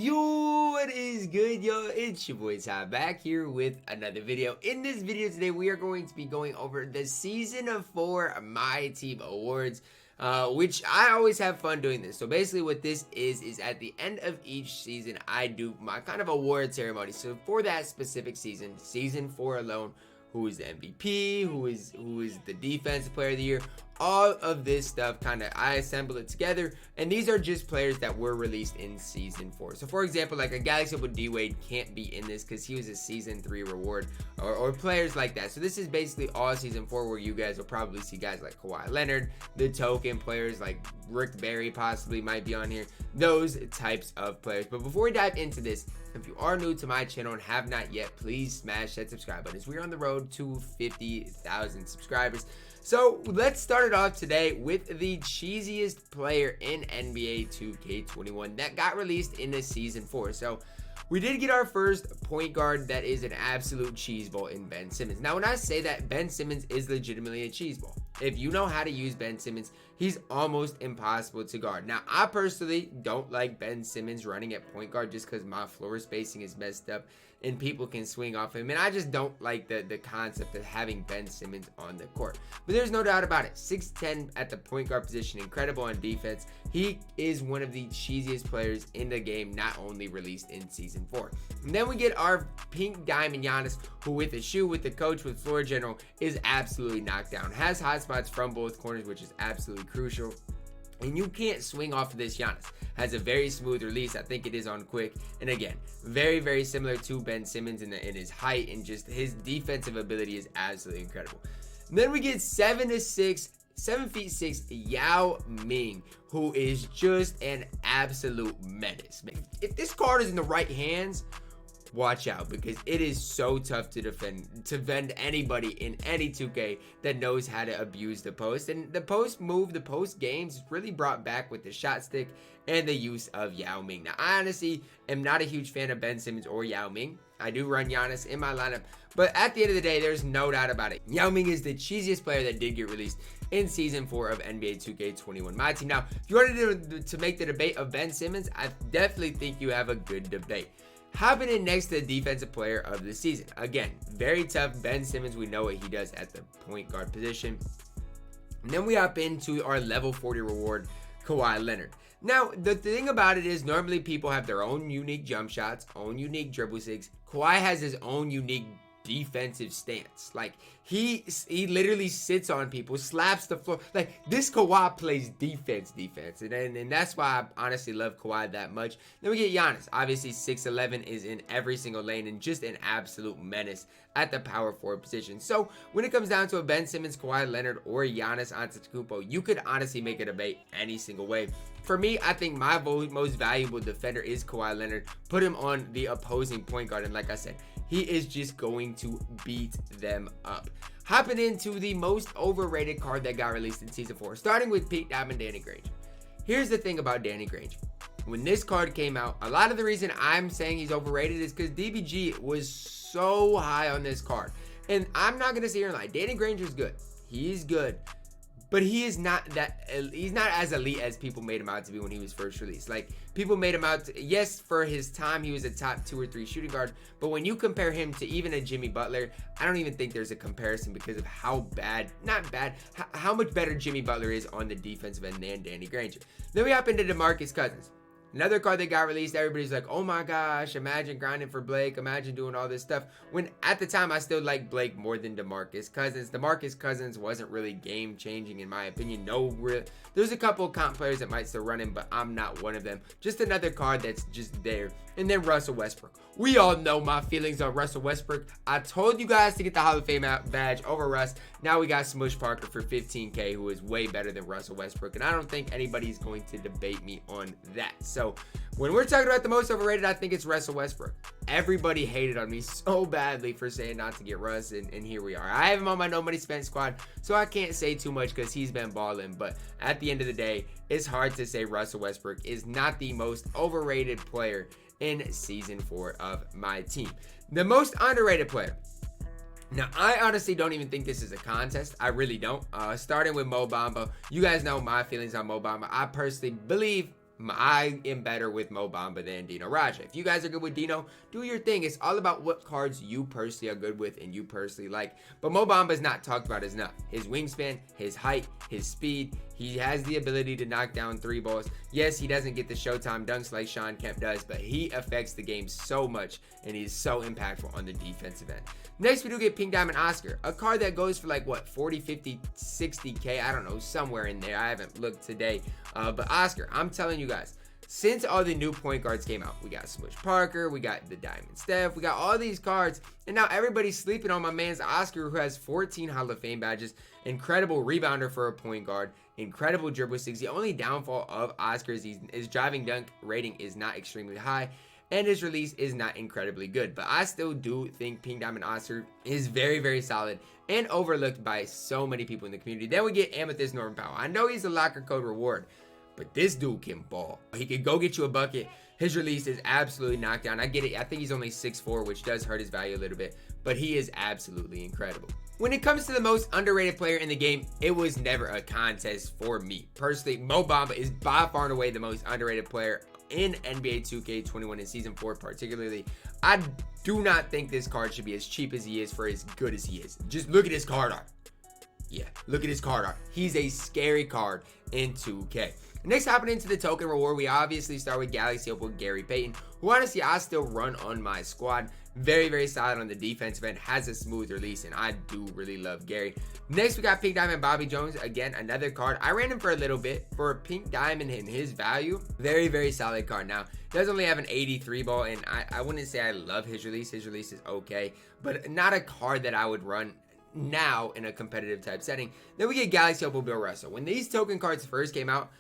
Yo, what is good, yo? It's your boy Ty back here with another video. In this video today, we are going to be going over the Season 4 MyTEAM Awards, which I always have fun doing this. So basically what this is at the end of each season, I do my kind of award ceremony. So for that specific season, Season 4 alone, who is the MVP, who is the defensive player of the year, all of this stuff I assemble it together, and these are just players that were released in Season 4. So for example, like a Galaxy with D-Wade can't be in this because he was a Season 3 reward, or players like that. So this is basically all Season 4 where you guys will probably see guys like Kawhi Leonard, the token players like Rick Barry possibly might be on here, those types of players. But before we dive into this, if you are new to my channel and have not yet, please smash that subscribe button as we're on the road to 50,000 subscribers. So let's start it off today with the cheesiest player in NBA 2K21 that got released in the Season 4. So we did get our first point guard that is an absolute cheese ball in Ben Simmons. Now when I say that, Ben Simmons is legitimately a cheese ball. If you know how to use Ben Simmons, he's almost impossible to guard. Now, I personally don't like Ben Simmons running at point guard just because my floor spacing is messed up and people can swing off him. And I just don't like the concept of having Ben Simmons on the court. But there's no doubt about it. 6'10 at the point guard position, incredible on defense. He is one of the cheesiest players in the game, not only released in Season 4. And then we get our pink diamond Giannis, who with the shoe, with the coach, with floor general, is absolutely knocked down. Has hot spots from both corners, which is absolutely crucial. And you can't swing off of this. Giannis has a very smooth release. I think it is on quick. And again, very, very similar to Ben Simmons in his height, and just his defensive ability is absolutely incredible. And then we get 7'6" Yao Ming, who is just an absolute menace. If this card is in the right hands, watch out, because it is so tough to defend anybody in any 2K that knows how to abuse the post. And the post move, the post games is really brought back with the shot stick and the use of Yao Ming. Now, I honestly am not a huge fan of Ben Simmons or Yao Ming. I do run Giannis in my lineup, but at the end of the day, there's no doubt about it. Yao Ming is the cheesiest player that did get released in Season 4 of NBA 2K21 MyTEAM. Now, if you wanted to make the debate of Ben Simmons, I definitely think you have a good debate. Hopping in next to the defensive player of the season. Again, very tough. Ben Simmons, we know what he does at the point guard position. And then we hop into our level 40 reward, Kawhi Leonard. Now, the thing about it is normally people have their own unique jump shots, own unique dribble sigs. Kawhi has his own unique defensive stance. Like, he literally sits on people, slaps the floor. Like, this Kawhi plays defense, and that's why I honestly love Kawhi that much. Then we get Giannis. Obviously 6'11", is in every single lane and just an absolute menace at the power forward position. So when it comes down to a Ben Simmons, Kawhi Leonard, or Giannis Antetokounmpo, you could honestly make a debate any single way. For me, I think my most valuable defender is Kawhi Leonard. Put him on the opposing point guard, and like I said, he is just going to beat them up. Hopping into the most overrated card that got released in Season 4, starting with Pink Diamond Danny Granger. Here's the thing about Danny Granger. When this card came out, a lot of the reason I'm saying he's overrated is because DBG was so high on this card. And I'm not going to sit here and lie. Danny Granger's good. He's good. But he's not as elite as people made him out to be when he was first released. Like, people made him out to, yes, for his time, he was a top 2 or 3 shooting guard. But when you compare him to even a Jimmy Butler, I don't even think there's a comparison because of how much better Jimmy Butler is on the defensive end than Danny Granger. Then we hop into DeMarcus Cousins. Another card that got released, everybody's like, oh my gosh, imagine grinding for Blake, imagine doing all this stuff. When at the time, I still liked Blake more than DeMarcus Cousins. DeMarcus Cousins wasn't really game changing in my opinion. There's a couple of comp players that might still run him, but I'm not one of them. Just another card that's just there. And then Russell Westbrook. We all know my feelings on Russell Westbrook. I told you guys to get the Hall of Fame badge over Russ. Now we got Smush Parker for 15K, who is way better than Russell Westbrook. And I don't think anybody's going to debate me on that. So when we're talking about the most overrated, I think it's Russell Westbrook. Everybody hated on me so badly for saying not to get Russ, and here we are. I have him on my no money spent squad, so I can't say too much because he's been balling. But at the end of the day, it's hard to say Russell Westbrook is not the most overrated player in Season 4 of MyTEAM. The most underrated player. Now, I honestly don't even think this is a contest. I really don't. Starting with Mo Bamba. You guys know my feelings on Mo Bamba. I personally believe I am better with Mo Bamba than Dino Raja. If you guys are good with Dino, do your thing. It's all about what cards you personally are good with and you personally like. But Mo Bamba is not talked about as enough. His wingspan, his height, his speed. He has the ability to knock down 3 balls. Yes, he doesn't get the Showtime dunks like Sean Kemp does, but he affects the game so much, and he's so impactful on the defensive end. Next, we do get Pink Diamond Oscar, a card that goes for like, what, 40, 50, 60K? I don't know, somewhere in there. I haven't looked today. But Oscar, I'm telling you guys, since all the new point guards came out, we got Smush Parker, we got the Diamond Steph, we got all these cards, and now everybody's sleeping on my man's Oscar, who has 14 Hall of Fame badges, incredible rebounder for a point guard, incredible dribble sticks. The only downfall of Oscar is his driving dunk rating is not extremely high, and his release is not incredibly good. But I still do think Pink Diamond Oscar is very, very solid and overlooked by so many people in the community. Then we get Amethyst Norman Powell. I know he's a locker code reward, but this dude can ball. He can go get you a bucket. His release is absolutely knocked down. I get it. I think he's only 6'4", which does hurt his value a little bit, but he is absolutely incredible. When it comes to the most underrated player in the game, it was never a contest for me. Personally, Mo Bamba is by far and away the most underrated player in NBA 2K21 in Season 4 particularly. I do not think this card should be as cheap as he is for as good as he is. Just look at his card art. Yeah, look at his card art. He's a scary card in 2K. Next, hopping into the token reward, we obviously start with Galaxy Opal Gary Payton, who honestly I still run on my squad. Very, very solid on the defensive end, has a smooth release, and I do really love Gary. Next, we got Pink Diamond Bobby Jones. Again, another card. I ran him for a little bit. For a Pink Diamond and his value, very, very solid card. Now, he does only have an 83 ball, and I wouldn't say I love his release. His release is okay, but not a card that I would run now in a competitive type setting. Then we get Galaxy Opal Bill Russell. When these token cards first came out,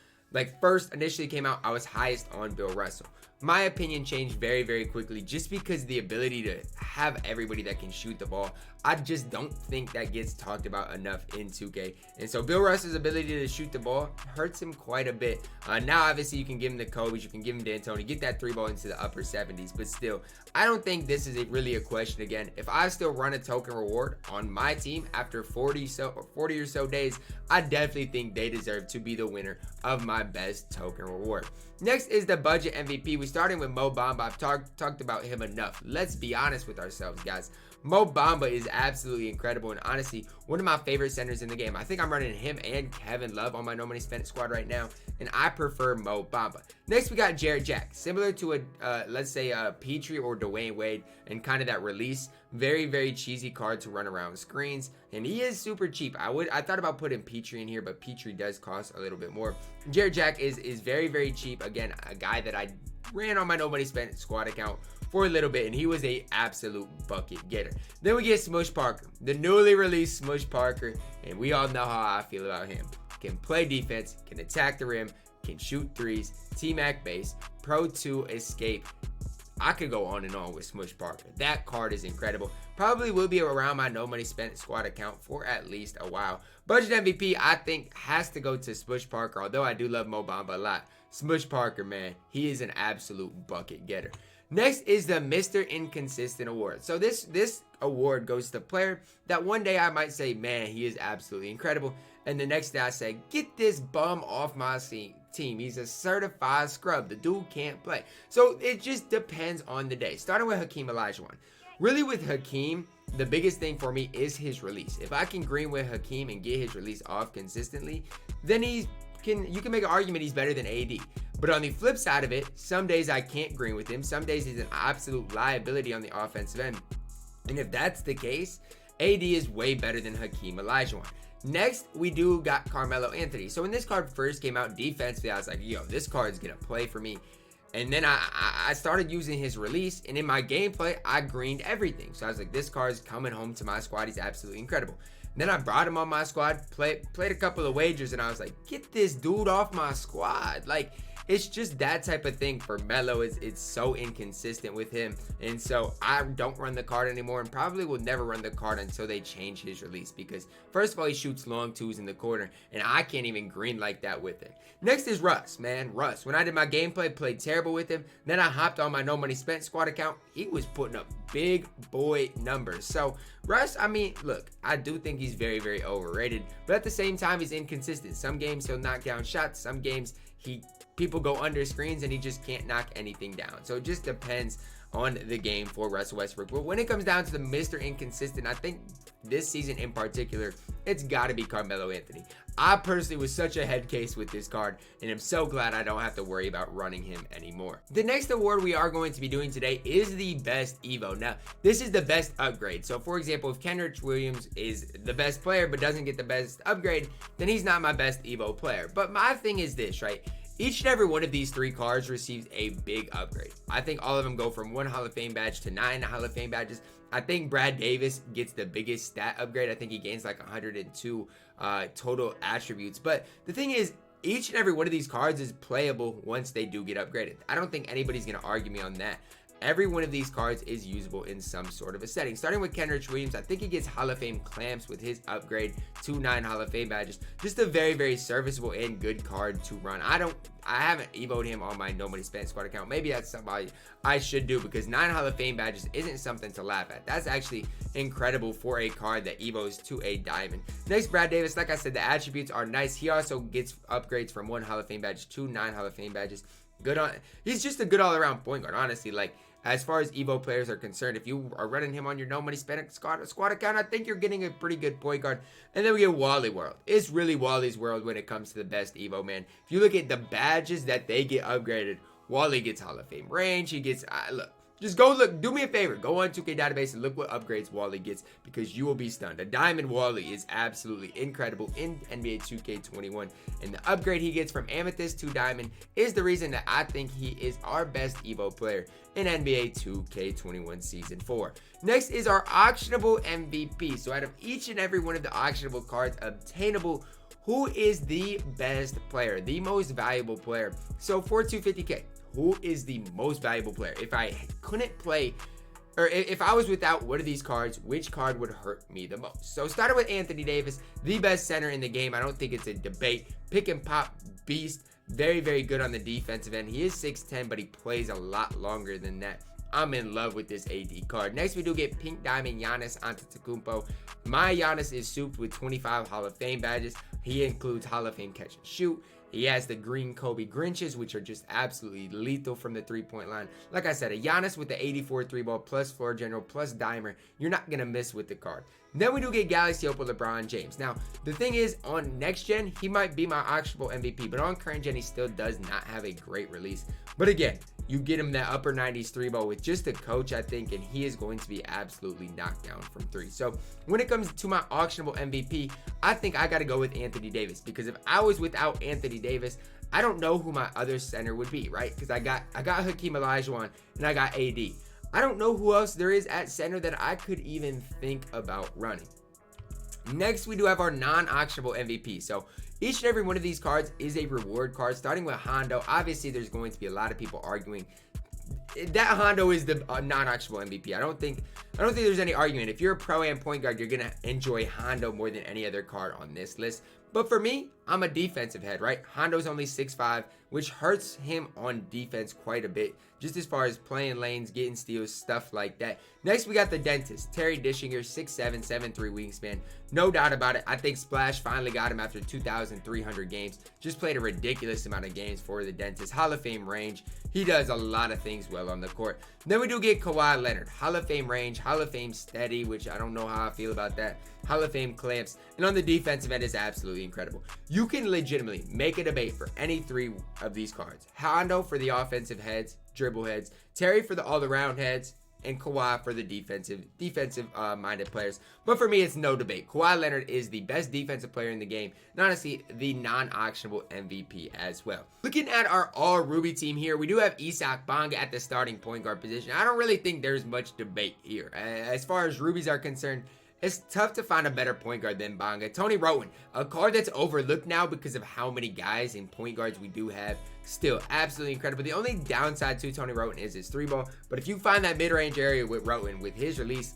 initially came out, I was highest on Bill Russell. My opinion changed very, very quickly just because the ability to have everybody that can shoot the ball, I just don't think that gets talked about enough in 2K. And so Bill Russell's ability to shoot the ball hurts him quite a bit. Now, obviously, you can give him the Kobe's, you can give him D'Antoni, get that 3 ball into the upper 70s. But still, I don't think this is really a question again. If I still run a token reward on my team after 40 or so days, I definitely think they deserve to be the winner of my best token reward. Next is the budget MVP. We're starting with Mo Bamba. I've talked about him enough. Let's be honest with ourselves, guys. Mo Bamba is absolutely incredible and honestly one of my favorite centers in the game. I think I'm running him and Kevin Love on my No Money Spent squad right now, and I prefer Mo Bamba. Next, we got Jarrett Jack. Similar to let's say a Petrie or Dwayne Wade, and kind of that release. Very, very cheesy card to run around screens, and he is super cheap. I thought about putting Petrie in here, but Petrie does cost a little bit more. Jarrett Jack is very, very cheap. Again, a guy that I ran on my No Money Spent squad account for a little bit, and he was a absolute bucket getter. Then we get Smush Parker, the newly released Smush Parker, and we all know how I feel about him. Can play defense, can attack the rim, can shoot threes, T-Mac base, Pro 2 escape. I could go on and on with Smush Parker. That card is incredible. Probably will be around my No Money Spent squad account for at least a while. Budget MVP, I think, has to go to Smush Parker, although I do love Mo Bamba a lot. Smush Parker, man, he is an absolute bucket getter. Next is the Mr. Inconsistent Award. So this award goes to the player that one day I might say, man, he is absolutely incredible. And the next day I say, get this bum off my team. He's a certified scrub. The dude can't play. So it just depends on the day. Starting with Hakeem Olajuwon. Really with Hakeem, the biggest thing for me is his release. If I can green with Hakeem and get his release off consistently, then you can make an argument he's better than AD. But on the flip side of it, some days I can't green with him. Some days he's an absolute liability on the offensive end. And if that's the case, AD is way better than Hakeem Olajuwon. Next, we do got Carmelo Anthony. So when this card first came out defensively, I was like, yo, this card's going to play for me. And then I started using his release, and in my gameplay, I greened everything. So I was like, this card's coming home to my squad. He's absolutely incredible. Then I brought him on my squad, played a couple of wagers, and I was like, get this dude off my squad. Like, it's just that type of thing for Melo. It's so inconsistent with him. And so I don't run the card anymore, and probably will never run the card until they change his release. Because first of all, he shoots long twos in the corner, and I can't even green like that with it. Next is Russ, man. Russ. When I did my gameplay, played terrible with him. Then I hopped on my No Money Spent squad account. He was putting up big boy numbers. So Russ, I mean, look, I do think he's very, very overrated. But at the same time, he's inconsistent. Some games he'll knock down shots. Some games people go under screens and he just can't knock anything down. So it just depends on the game for Russell Westbrook. But when it comes down to the Mr. Inconsistent, I think this season in particular, it's got to be Carmelo Anthony. I personally was such a head case with this card, and I'm so glad I don't have to worry about running him anymore. The next award we are going to be doing today is the best Evo. Now, this is the best upgrade. So, for example, if Kenrich Williams is the best player but doesn't get the best upgrade, then he's not my best Evo player. But my thing is this, right? Each and every one of these 3 cards receives a big upgrade. I think all of them go from 1 Hall of Fame badge to 9 Hall of Fame badges. I think Brad Davis gets the biggest stat upgrade. I think he gains like 102 total attributes. But the thing is, each and every one of these cards is playable once they do get upgraded. I don't think anybody's going to argue me on that. Every one of these cards is usable in some sort of a setting. Starting with Kenrich Williams, I think he gets Hall of Fame clamps with his upgrade to 9 Hall of Fame badges. Just a very, very serviceable and good card to run. I haven't evoed him on my No Money Spent squad account. Maybe that's something I should do, because 9 Hall of Fame badges isn't something to laugh at. That's actually incredible for a card that evos to a diamond. Next, Brad Davis. Like I said, the attributes are nice. He also gets upgrades from 1 Hall of Fame badge to 9 Hall of Fame badges. He's just a good all-around point guard, honestly. Like, as far as Evo players are concerned, if you are running him on your No Money Spent squad account, I think you're getting a pretty good point guard. And then we get Wally World. It's really Wally's world when it comes to the best Evo, man. If you look at the badges that they get upgraded, Wally gets Hall of Fame range. He gets, look. Just go look, do me a favor, go on 2K database and look what upgrades Wally gets, because you will be stunned. A diamond Wally is absolutely incredible in NBA 2K21, and the upgrade he gets from amethyst to diamond is the reason that I think he is our best Evo player in NBA 2K21 Season 4. Next is our auctionable MVP. So out of each and every one of the auctionable cards obtainable, who is the best player, the most valuable player? So for 250K, who is the most valuable player? If I couldn't play, or if I was without one of these cards, which card would hurt me the most? So starting with Anthony Davis, the best center in the game. I don't think it's a debate. Pick and pop beast. Very, very good on the defensive end. He is 6'10", but he plays a lot longer than that. I'm in love with this AD card. Next, we do get Pink Diamond Giannis Antetokounmpo. My Giannis is souped with 25 Hall of Fame badges. He includes Hall of Fame catch and shoot. He has the green Kobe Grinches, which are just absolutely lethal from the three-point line. Like I said, a Giannis with the 84 3-ball plus floor general plus dimer. You're not going to miss with the card. Then we do get Galaxy Opal LeBron James. Now, the thing is, on next gen, he might be my auctionable MVP, but on current gen, he still does not have a great release. But again, you get him that upper 90s 3-ball with just a coach, I think, and he is going to be absolutely knocked down from 3. So when it comes to my auctionable MVP, I think I got to go with Anthony Davis, because if I was without Anthony Davis, I don't know who my other center would be, right? Because I got Hakeem Olajuwon and I got AD. I don't know who else there is at center that I could even think about running. Next, we do have our non-auctionable MVP. So each and every one of these cards is a reward card. Starting with Hondo, obviously there's going to be a lot of people arguing that Hondo is the non-auctionable MVP. I don't think there's any argument. If you're a pro-am point guard, you're gonna enjoy Hondo more than any other card on this list. But for me, I'm a defensive head, right? Hondo's only 6'5", which hurts him on defense quite a bit, just as far as playing lanes, getting steals, stuff like that. Next, we got the Dentist, Terry Dishinger, 6'7", 7'3" wingspan. No doubt about it. I think Splash finally got him after 2,300 games. Just played a ridiculous amount of games for the Dentist. Hall of Fame range. He does a lot of things well on the court. Then we do get Kawhi Leonard, Hall of Fame range, Hall of Fame steady, which I don't know how I feel about that. Hall of Fame clamps, and on the defensive end is absolutely incredible. You can legitimately make a debate for any 3 of these cards. Hondo for the offensive heads, dribble heads, Terry for the all-around heads, and Kawhi for the defensive minded players. But for me, it's no debate. Kawhi Leonard is the best defensive player in the game, and honestly, the non-auctionable MVP as well. Looking at our all-Ruby team here, we do have Isaac Bonga at the starting point guard position. I don't really think there's much debate here. As far as Rubies are concerned, it's tough to find a better point guard than Bonga. Tony Rowan, a card that's overlooked now because of how many guys and point guards we do have. Still, absolutely incredible. The only downside to Tony Rowan is his 3-ball. But if you find that mid-range area with Rowan, with his release,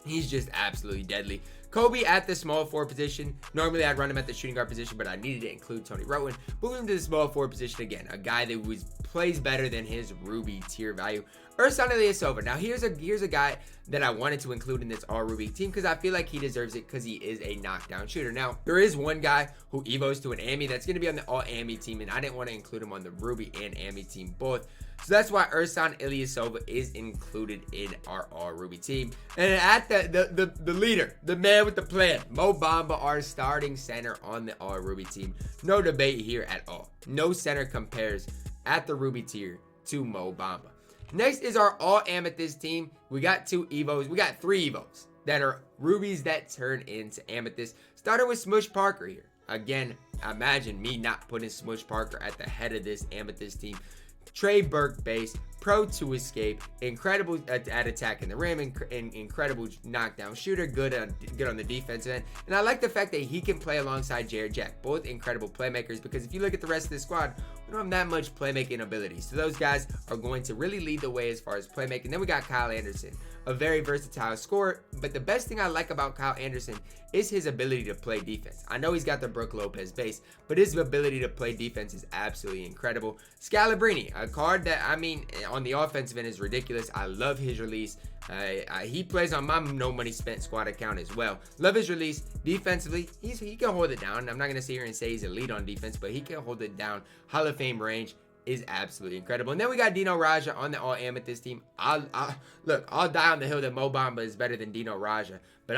he's just absolutely deadly. Kobe at the small forward position. Normally I'd run him at the shooting guard position, but I needed to include Tony Rowan. Moving him to the small forward position again, a guy that plays better than his Ruby tier value. Ersan Ilyasova. Now here's a guy that I wanted to include in this all Ruby team because I feel like he deserves it because he is a knockdown shooter. Now there is one guy who evos to an Ami that's going to be on the all Ami team, and I didn't want to include him on the Ruby and Ami team both. So that's why Ersan Ilyasova is included in our all Ruby team. And at the leader, the man with the plan, Mo Bamba, our starting center on the all Ruby team. No debate here at all. No center compares at the Ruby tier to Mo Bamba. Next is our all Amethyst team. We got 2 evos. We got 3 evos that are Rubies that turn into Amethyst. Starting with Smush Parker here. Again, imagine me not putting Smush Parker at the head of this Amethyst team. Trey Burke base, pro to escape, incredible at attack in the rim, incredible knockdown shooter, good on the defensive end. And I like the fact that he can play alongside JayCanada, both incredible playmakers, because if you look at the rest of the squad, we don't have that much playmaking ability. So those guys are going to really lead the way as far as playmaking. Then we got Kyle Anderson, a very versatile scorer, but the best thing I like about Kyle Anderson is his ability to play defense. I know he's got the Brook Lopez base, but his ability to play defense is absolutely incredible. Scalabrini, a card that, I mean, on the offensive end is ridiculous. I love his release. He plays on my no money spent squad account as well. Love his release. Defensively, he can hold it down. I'm not going to sit here and say he's elite on defense, but he can hold it down. Hall of Fame range is absolutely incredible. And then we got Dino Raja on the all Amethyst team. Look, I'll die on the hill that Mo Bamba is better than Dino Raja, but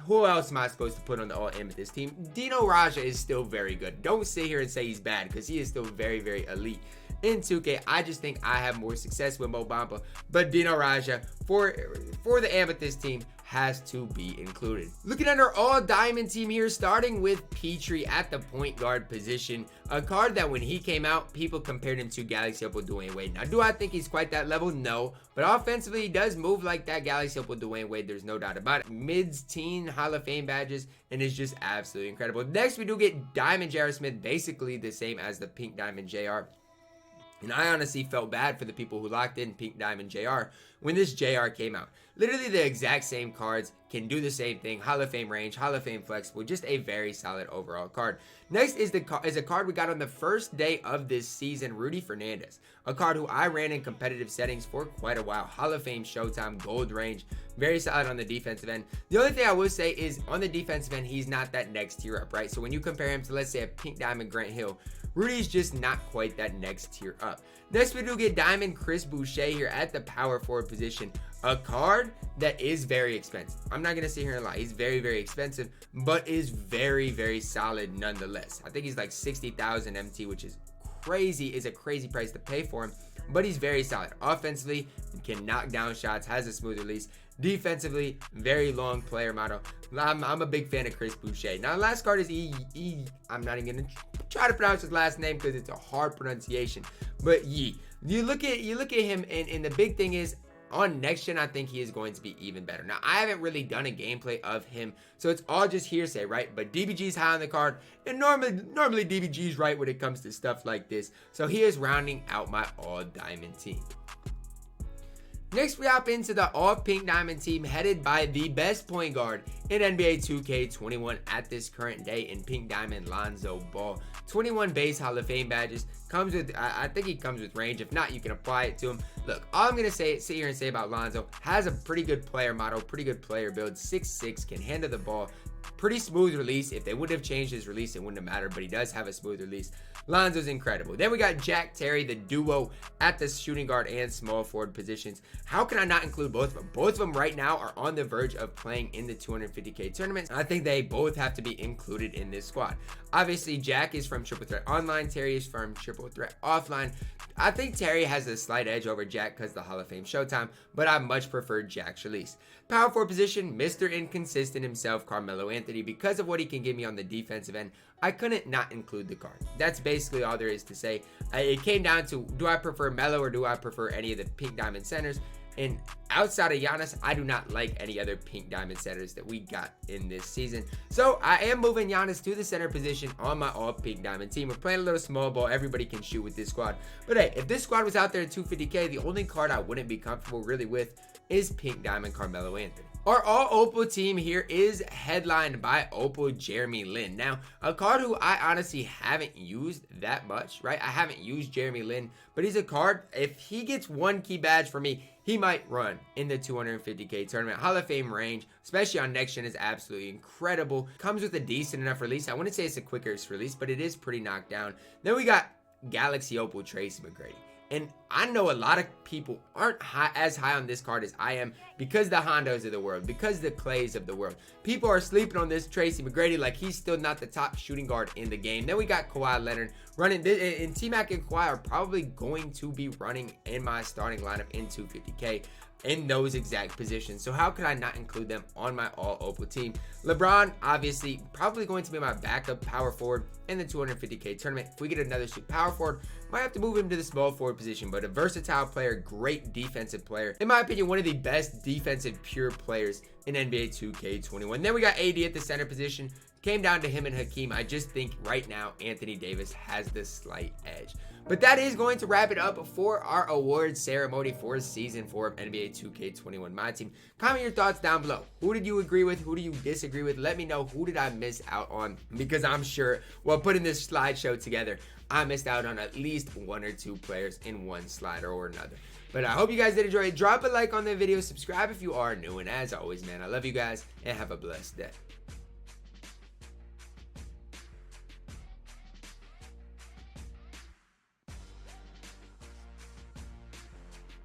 who else am I supposed to put on the all Amethyst team? Dino Raja is still very good. Don't sit here and say he's bad because he is still very, very elite in 2K. I just think I have more success with Mo Bamba, but Dino Raja for the Amethyst team has to be included. Looking at our all diamond team here, starting with Petrie at the point guard position, a card that when he came out, people compared him to Galaxy Opal Dwayne Wade. Now, do I think he's quite that level? No, but offensively, he does move like that Galaxy Opal Dwayne Wade. There's no doubt about it. Mid-teen Hall of Fame badges, and it's just absolutely incredible. Next, we do get Diamond J.R. Smith, basically the same as the Pink Diamond JR. And I honestly felt bad for the people who locked in Pink Diamond JR when this JR came out. Literally the exact same cards, can do the same thing. Hall of Fame range, Hall of Fame flexible, just a very solid overall card. Next is a card we got on the first day of this season, Rudy Fernandez. A card who I ran in competitive settings for quite a while. Hall of Fame Showtime, gold range, very solid on the defensive end. The only thing I will say is on the defensive end, he's not that next tier up, right? So when you compare him to, let's say, a Pink Diamond Grant Hill, Rudy's just not quite that next tier up. Next, we do get Diamond Chris Boucher here at the power forward position. A card that is very expensive. I'm not going to sit here and lie. He's very, very expensive, but is very, very solid nonetheless. I think he's like 60,000 MT, which is crazy. Is a crazy price to pay for him, but he's very solid. Offensively, can knock down shots, has a smooth release. Defensively, very long player model. I'm a big fan of Chris Boucher. Now, the last card is I'm not even going to try to pronounce his last name because it's a hard pronunciation. But Yi. You look at him, and the big thing is, on next gen, I think he is going to be even better. Now, I haven't really done a gameplay of him, so it's all just hearsay, right? But DBG's high on the card, and normally DBG's right when it comes to stuff like this. So he is rounding out my all diamond team. Next, we hop into the all pink diamond team headed by the best point guard in NBA 2K21 at this current day in pink diamond, Lonzo Ball. 21 base Hall of Fame badges, comes with, I think he comes with range. If not, you can apply it to him. Look, all I'm going to sit here and say about Lonzo, has a pretty good player model, pretty good player build, 6'6", can handle the ball, pretty smooth release. If they would have changed his release, it wouldn't have mattered, but he does have a smooth release. Lonzo's incredible. Then we got Jack Terry, the duo at the shooting guard and small forward positions. How can I not include both of them? Both of them right now are on the verge of playing in the 250K tournament. I think they both have to be included in this squad. Obviously, Jack is from Triple Threat Online. Terry is from Triple Threat Offline. I think Terry has a slight edge over Jack because of the Hall of Fame Showtime, but I much prefer Jack's release. Power forward position, Mr. Inconsistent himself, Carmelo Anthony. Because of what he can give me on the defensive end, I couldn't not include the card. That's basically all there is to say. It came down to, do I prefer Melo or do I prefer any of the pink diamond centers? And outside of Giannis, I do not like any other pink diamond centers that we got in this season. So I am moving Giannis to the center position on my all pink diamond team. We're playing a little small ball. Everybody can shoot with this squad. But hey, if this squad was out there at 250K, the only card I wouldn't be comfortable really with is pink diamond Carmelo Anthony. Our all Opal team here is headlined by Opal Jeremy Lin. Now, a card who I honestly haven't used that much, right? I haven't used Jeremy Lin, but he's a card, if he gets one key badge for me, he might run in the 250K tournament. Hall of Fame range, especially on next gen, is absolutely incredible. Comes with a decent enough release. I wouldn't say it's a quicker release, but it is pretty knocked down. Then we got Galaxy Opal Tracy McGrady. And I know a lot of people aren't as high on this card as I am because the Hondos of the world, because the Clays of the world. People are sleeping on this Tracy McGrady like he's still not the top shooting guard in the game. Then we got Kawhi Leonard running, and T-Mac and Kawhi are probably going to be running in my starting lineup in 250K in those exact positions. So how could I not include them on my all Opal team? LeBron, obviously, probably going to be my backup power forward in the 250K tournament. If we get another shoot power forward, might have to move him to the small forward position, but a versatile player, great defensive player. In my opinion, one of the best defensive pure players in NBA 2K21. Then we got AD at the center position. Came down to him and Hakeem. I just think right now Anthony Davis has the slight edge. But that is going to wrap it up for our awards ceremony for Season 4 of NBA 2K21 MyTEAM. Comment your thoughts down below. Who did you agree with? Who do you disagree with? Let me know who did I miss out on, because I'm sure while putting this slideshow together, I missed out on at least one or two players in one slider or another. But I hope you guys did enjoy it. Drop a like on the video. Subscribe if you are new. And as always, man, I love you guys and have a blessed day.